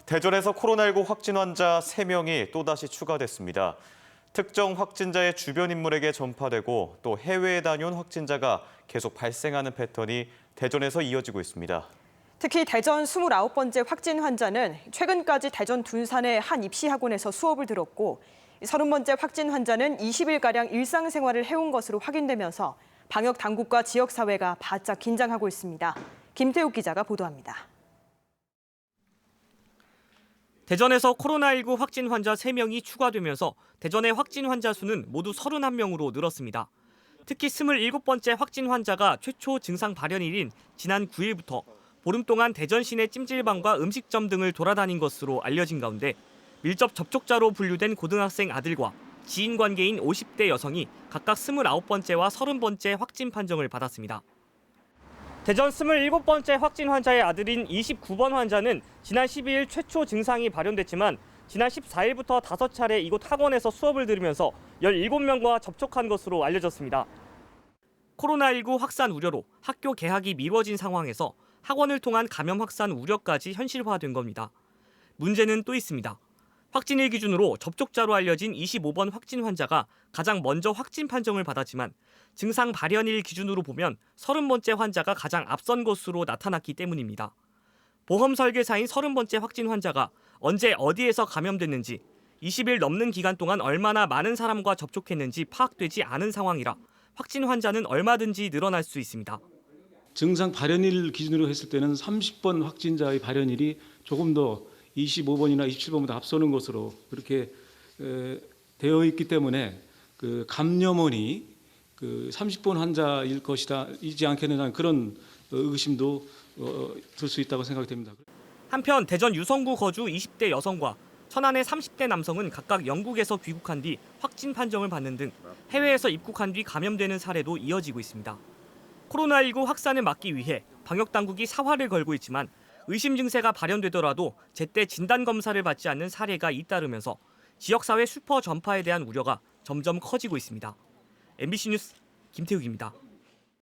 대전에서 코로나19 확진 환자 3명이 또다시 추가됐습니다. 특정 확진자의 주변 인물에게 전파되고 또 해외에 다녀온 확진자가 계속 발생하는 패턴이 대전에서 이어지고 있습니다. 특히 대전 29번째 확진 환자는 최근까지 대전 둔산의 한 입시학원에서 수업을 들었고 30번째 확진 환자는 20일가량 일상생활을 해온 것으로 확인되면서 방역 당국과 지역사회가 바짝 긴장하고 있습니다. 김태욱 기자가 보도합니다. 대전에서 코로나19 확진 환자 3명이 추가되면서 대전의 확진 환자 수는 모두 31명으로 늘었습니다. 특히 27번째 확진 환자가 최초 증상 발현일인 지난 9일부터 보름 동안 대전 시내 찜질방과 음식점 등을 돌아다닌 것으로 알려진 가운데 밀접 접촉자로 분류된 고등학생 아들과 지인 관계인 50대 여성이 각각 29번째와 30번째 확진 판정을 받았습니다. 대전 27번째 확진 환자의 아들인 29번 환자는 지난 12일 최초 증상이 발현됐지만 지난 14일부터 5차례 이곳 학원에서 수업을 들으면서 17명과 접촉한 것으로 알려졌습니다. 코로나19 확산 우려로 학교 개학이 미뤄진 상황에서 학원을 통한 감염 확산 우려까지 현실화된 겁니다. 문제는 또 있습니다. 확진일 기준으로 접촉자로 알려진 25번 확진 환자가 가장 먼저 확진 판정을 받았지만 증상 발현일 기준으로 보면 30번째 환자가 가장 앞선 것으로 나타났기 때문입니다. 보험 설계사인 30번째 확진 환자가 언제 어디에서 감염됐는지 20일 넘는 기간 동안 얼마나 많은 사람과 접촉했는지 파악되지 않은 상황이라 확진 환자는 얼마든지 늘어날 수 있습니다. 증상 발현일 기준으로 했을 때는 30번 확진자의 발현일이 조금 더 25번이나 27번보다 앞서는 것으로 그렇게 되어 있기 때문에 그 감염원이 그 30번 환자일 것이지 않겠느냐 그런 의심도 들 수 있다고 생각됩니다. 한편 대전 유성구 거주 20대 여성과 천안의 30대 남성은 각각 영국에서 귀국한 뒤 확진 판정을 받는 등 해외에서 입국한 뒤 감염되는 사례도 이어지고 있습니다. 코로나19 확산을 막기 위해 방역당국이 사활을 걸고 있지만 의심 증세가 발현되더라도 제때 진단검사를 받지 않는 사례가 잇따르면서 지역사회 슈퍼 전파에 대한 우려가 점점 커지고 있습니다. MBC 뉴스 김태욱입니다.